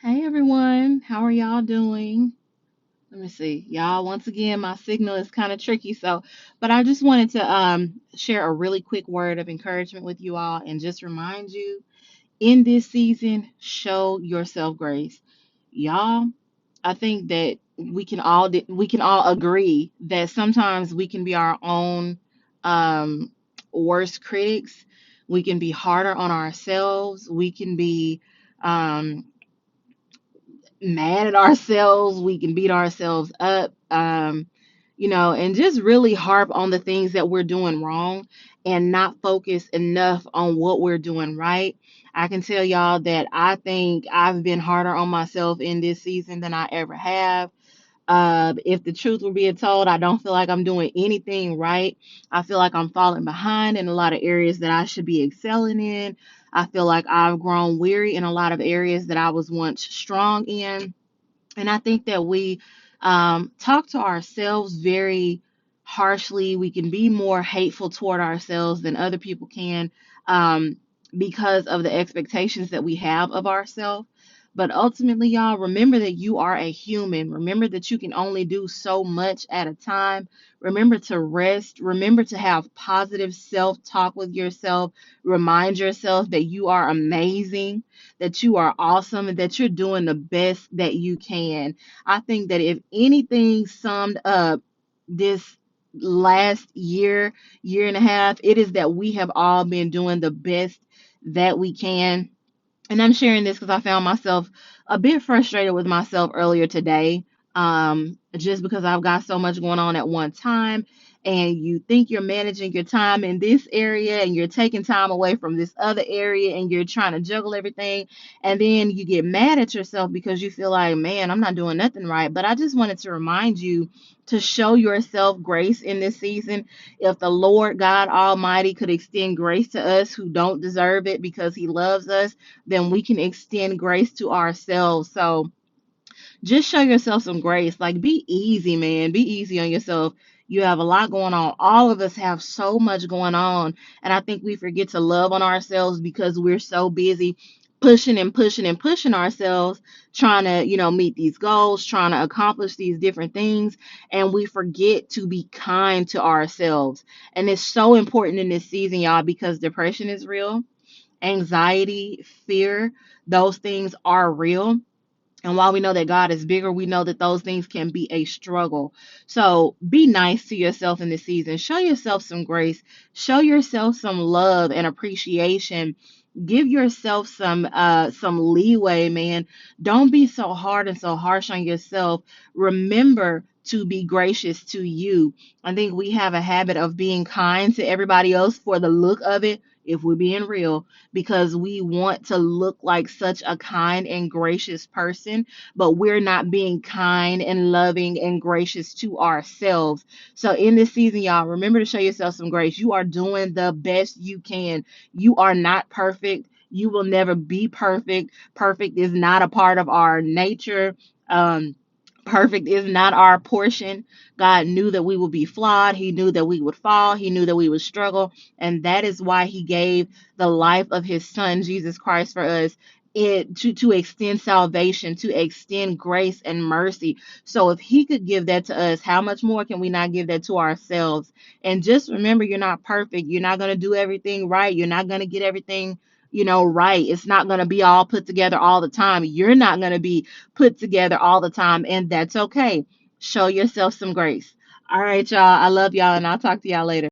Hey everyone, how are y'all doing? Let me see. Y'all, once again, my signal is kind of tricky, but I just wanted to share a really quick word of encouragement with you all and just remind you in this season, show yourself grace. Y'all, I think that we can all agree that sometimes we can be our own um worst critics. We can be harder on ourselves. We can be um mad at ourselves. We can beat ourselves up, and just really harp on the things that we're doing wrong and not focus enough on what we're doing right. I can tell y'all that I think I've been harder on myself in this season than I ever have. If the truth were being told, I don't feel like I'm doing anything right. I feel like I'm falling behind in a lot of areas that I should be excelling in. I feel like I've grown weary in a lot of areas that I was once strong in. And I think that we talk to ourselves very harshly. We can be more hateful toward ourselves than other people can um, because of the expectations that we have of ourselves. But ultimately, y'all, remember that you are a human. Remember that you can only do so much at a time. Remember to rest. Remember to have positive self talk with yourself. Remind yourself that you are amazing, that you are awesome, and that you're doing the best that you can. I think that if anything summed up this last year and a half, it is that we have all been doing the best that we can. And I'm sharing this because I found myself a bit frustrated with myself earlier today, just because I've got so much going on at one time. And you think you're managing your time in this area and you're taking time away from this other area and you're trying to juggle everything. And then you get mad at yourself because you feel like, man, I'm not doing nothing right. But I just wanted to remind you to show yourself grace in this season. If the Lord God Almighty could extend grace to us who don't deserve it because He loves us, then we can extend grace to ourselves. So just show yourself some grace. Like, be easy, man. Be easy on yourself. You have a lot going on. All of us have so much going on. And I think we forget to love on ourselves because we're so busy pushing and pushing and pushing ourselves, trying to, meet these goals, trying to accomplish these different things. And we forget to be kind to ourselves. And it's so important in this season, y'all, because depression is real, anxiety, fear, those things are real. And while we know that God is bigger, we know that those things can be a struggle. So be nice to yourself in this season. Show yourself some grace. Show yourself some love and appreciation. Give yourself some leeway, man. Don't be so hard and so harsh on yourself. Remember to be gracious to you. I think we have a habit of being kind to everybody else for the look of it, if we're being real, because we want to look like such a kind and gracious person, but we're not being kind and loving and gracious to ourselves. So in this season, y'all, remember to show yourself some grace. You are doing the best you can. You are not perfect. You will never be perfect. Perfect is not a part of our nature. Perfect is not our portion. God knew that we would be flawed. He knew that we would fall. He knew that we would struggle. And that is why He gave the life of His Son, Jesus Christ, for us. To extend salvation, to extend grace and mercy. So if He could give that to us, how much more can we not give that to ourselves? And just remember, you're not perfect. You're not going to do everything right. You're not going to get everything, right. It's not going to be all put together all the time. You're not going to be put together all the time, and that's okay. Show yourself some grace. All right, y'all. I love y'all, and I'll talk to y'all later.